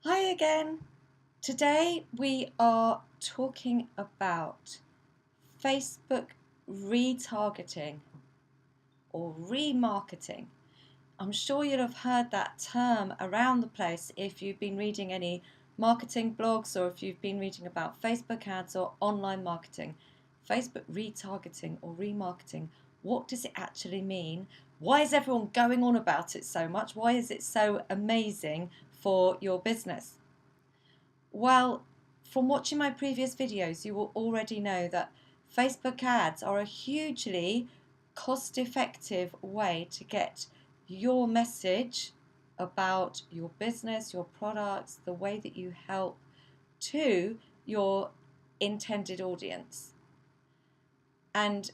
Hi again. Today we are talking about Facebook retargeting or remarketing. I'm sure you'll have heard that term around the place if you've been reading any marketing blogs or if you've been reading about Facebook ads or online marketing. Facebook retargeting or remarketing. What does it actually mean? Why is everyone going on about it so much? Why is it so amazing for your business? Well, from watching my previous videos, you will already know that Facebook ads are a hugely cost-effective way to get your message about your business, your products, the way that you help to your intended audience. And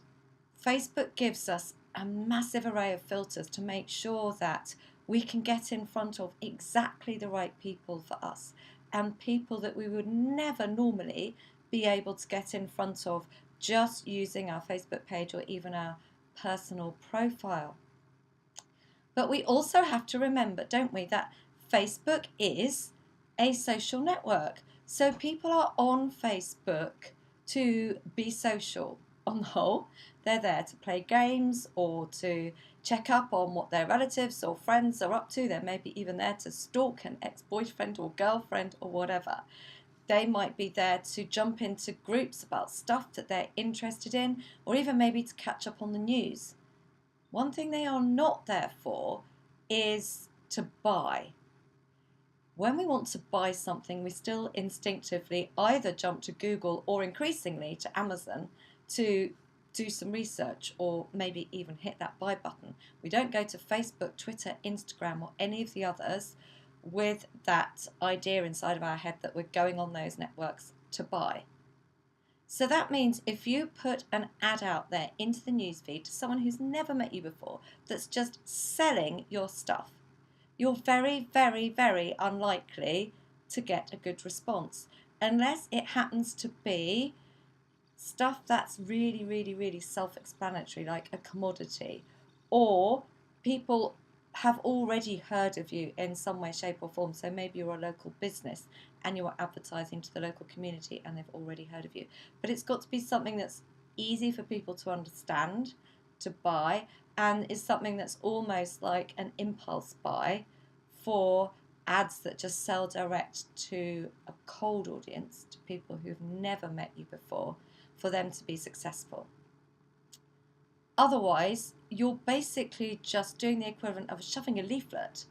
Facebook gives us a massive array of filters to make sure that we can get in front of exactly the right people for us and people that we would never normally be able to get in front of just using our Facebook page or even our personal profile. But we also have to remember, don't we, that Facebook is a social network. So people are on Facebook to be social on the whole. They're there to play games or to check up on what their relatives or friends are up to. They're maybe even there to stalk an ex-boyfriend or girlfriend or whatever. They might be there to jump into groups about stuff that they're interested in, or even maybe to catch up on the news. One thing they are not there for is to buy. When we want to buy something, we still instinctively either jump to Google or increasingly to Amazon to do some research or maybe even hit that buy button. We don't go to Facebook, Twitter, Instagram, or any of the others with that idea inside of our head that we're going on those networks to buy. So that means if you put an ad out there into the newsfeed to someone who's never met you before, that's just selling your stuff, you're very, very, very unlikely to get a good response unless it happens to be stuff that's really, really, really self-explanatory, like a commodity, or people have already heard of you in some way, shape, or form. So maybe you're a local business and you're advertising to the local community and they've already heard of you. But it's got to be something that's easy for people to understand, to buy, and is something that's almost like an impulse buy for ads that just sell direct to a cold audience, to people who've never met you before, for them to be successful. Otherwise, you're basically just doing the equivalent of shoving a leaflet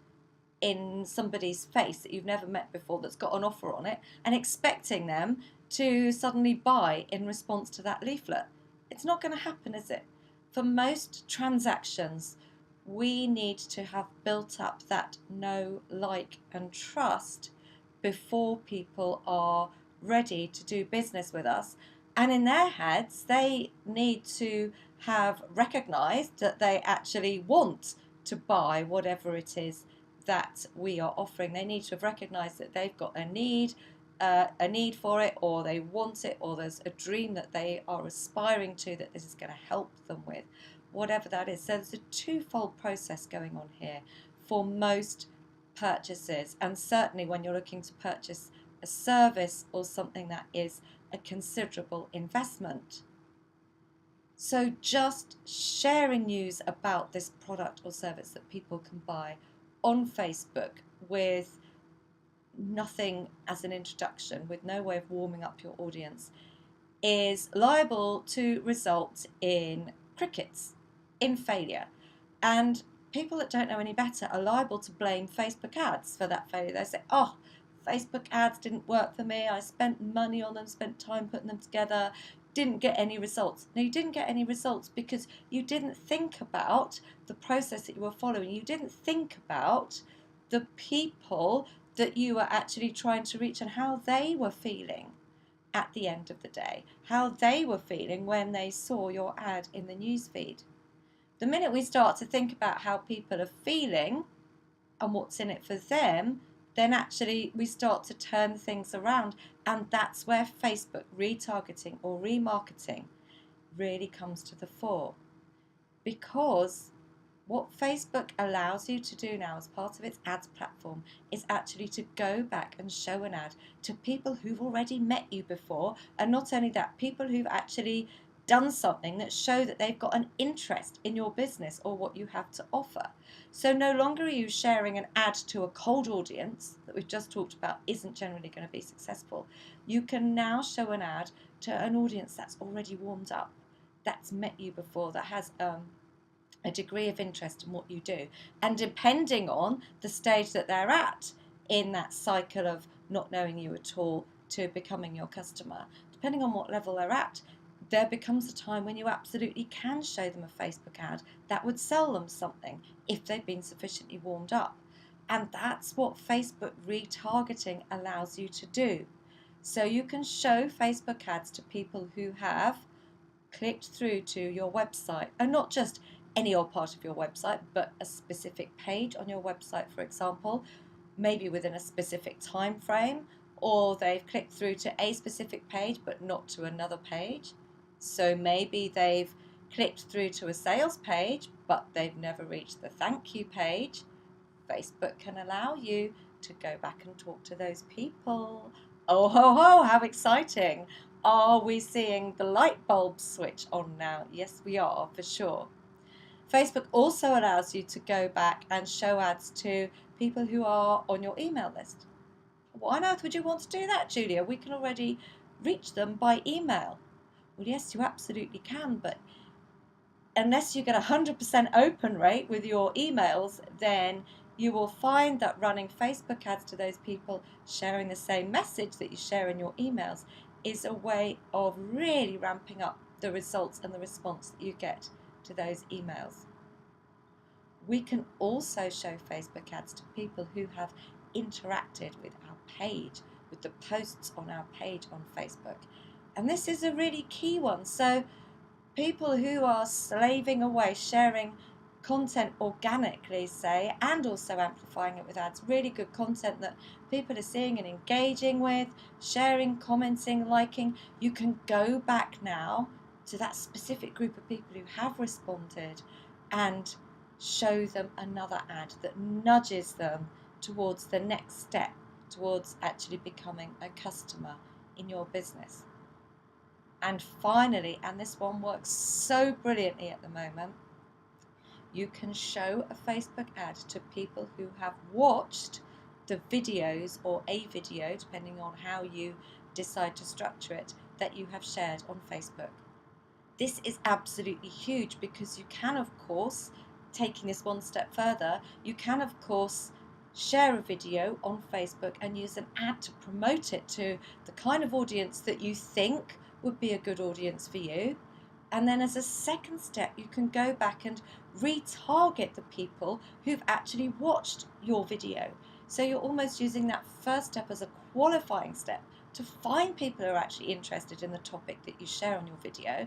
in somebody's face that you've never met before that's got an offer on it and expecting them to suddenly buy in response to that leaflet. It's not going to happen, is it? For most transactions, we need to have built up that know, like, and trust before people are ready to do business with us. And in their heads, they need to have recognized that they actually want to buy whatever it is that we are offering. They need to have recognized that they've got a need for it, or they want it, or there's a dream that they are aspiring to that this is going to help them with, whatever that is. So there's a twofold process going on here for most purchases, and certainly when you're looking to purchase a service or something that is a considerable investment. So just sharing news about this product or service that people can buy on Facebook with nothing as an introduction, with no way of warming up your audience, is liable to result in crickets, in failure. And people that don't know any better are liable to blame Facebook ads for that failure. They say, oh, Facebook ads didn't work for me, I spent money on them, spent time putting them together, didn't get any results. No, you didn't get any results because you didn't think about the process that you were following. You didn't think about the people that you were actually trying to reach and how they were feeling at the end of the day, how they were feeling when they saw your ad in the newsfeed. The minute we start to think about how people are feeling and what's in it for them, then actually we start to turn things around. And that's where Facebook retargeting or remarketing really comes to the fore. Because What Facebook allows you to do now as part of its ads platform is actually to go back and show an ad to people who've already met you before, and not only that, people who've actually done something that show that they've got an interest in your business or what you have to offer. So no longer are you sharing an ad to a cold audience that we've just talked about isn't generally going to be successful. You can now show an ad to an audience that's already warmed up, that's met you before, that has a degree of interest in what you do. And depending on the stage that they're at in that cycle of not knowing you at all to becoming your customer, depending on what level they're at, there becomes a time when you absolutely can show them a Facebook ad that would sell them something if they've been sufficiently warmed up. And that's what Facebook retargeting allows you to do. So you can show Facebook ads to people who have clicked through to your website, and not just any old part of your website, but a specific page on your website, for example, maybe within a specific time frame, or they've clicked through to a specific page but not to another page. So maybe they've clicked through to a sales page but they've never reached the thank you page. Facebook can allow you to go back and talk to those people. Oh ho ho, how exciting! Are we seeing the light bulb switch on now? Yes, we are, for sure. Facebook also allows you to go back and show ads to people who are on your email list. Why on earth would you want to do that, Julia? We can already reach them by email. Well, yes, you absolutely can, but unless you get a 100% open rate with your emails, then you will find that running Facebook ads to those people sharing the same message that you share in your emails is a way of really ramping up the results and the response that you get to those emails. We can also show Facebook ads to people who have interacted with our page, with the posts on our page on Facebook. And this is a really key one. So people who are slaving away, sharing content organically, say, and also amplifying it with ads, really good content that people are seeing and engaging with, sharing, commenting, liking, you can go back now to that specific group of people who have responded and show them another ad that nudges them towards the next step, towards actually becoming a customer in your business. And finally, and this one works so brilliantly at the moment, you can show a Facebook ad to people who have watched the videos or a video, depending on how you decide to structure it, that you have shared on Facebook. This is absolutely huge because you can, of course, taking this one step further, you can, of course, share a video on Facebook and use an ad to promote it to the kind of audience that you think would be a good audience for you. And then as a second step, you can go back and retarget the people who've actually watched your video. So you're almost using that first step as a qualifying step to find people who are actually interested in the topic that you share on your video.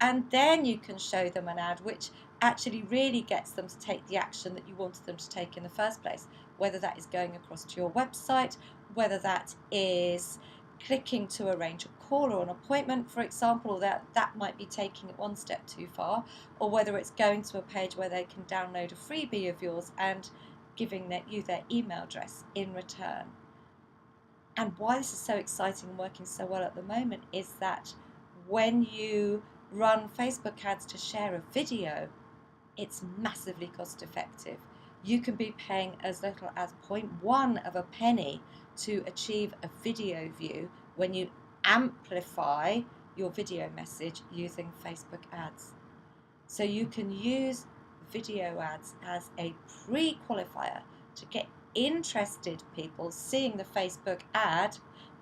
And then you can show them an ad which actually really gets them to take the action that you wanted them to take in the first place, whether that is going across to your website, whether that is clicking to arrange a call or an appointment, for example, or that might be taking it one step too far, or whether it's going to a page where they can download a freebie of yours and giving you their email address in return. And why this is so exciting and working so well at the moment is that when you run Facebook ads to share a video, it's massively cost effective. You can be paying as little as 0.1 of a penny to achieve a video view when you amplify your video message using Facebook ads. So you can use video ads as a pre-qualifier to get interested people seeing the Facebook ad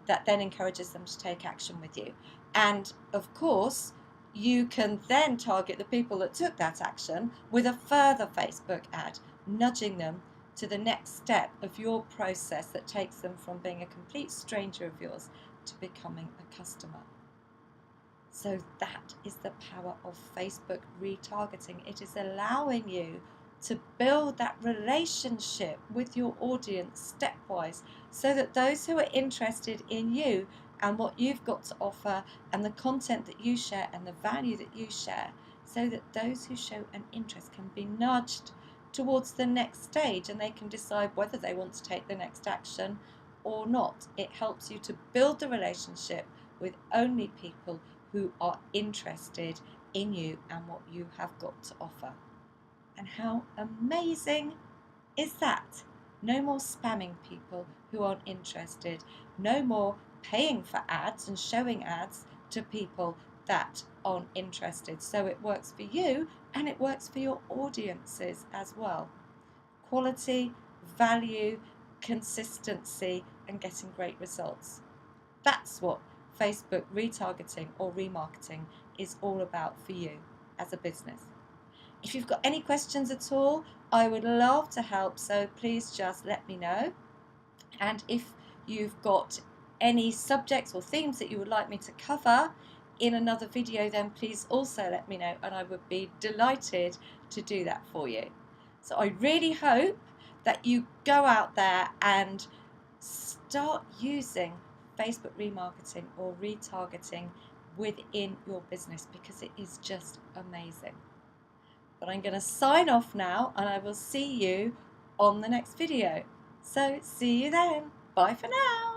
that then encourages them to take action with you. And of course, you can then target the people that took that action with a further Facebook ad, nudging them to the next step of your process that takes them from being a complete stranger of yours to becoming a customer. So that is the power of Facebook retargeting. It is allowing you to build that relationship with your audience stepwise so that those who are interested in you and what you've got to offer and the content that you share and the value that you share so that those who show an interest can be nudged towards the next stage and they can decide whether they want to take the next action or not. It helps you to build the relationship with only people who are interested in you and what you have got to offer. And how amazing is that? No more spamming people who aren't interested. No more paying for ads and showing ads to people that aren't interested. So it works for you and it works for your audiences as well. Quality, value, consistency, and getting great results. That's what Facebook retargeting or remarketing is all about for you as a business. If you've got any questions at all, I would love to help, so please just let me know. And if you've got any subjects or themes that you would like me to cover in another video, then please also let me know, and I would be delighted to do that for you. So I really hope that you go out there and start using Facebook remarketing or retargeting within your business, because it is just amazing. But I'm going to sign off now, and I will see you on the next video. So see you then. Bye for now.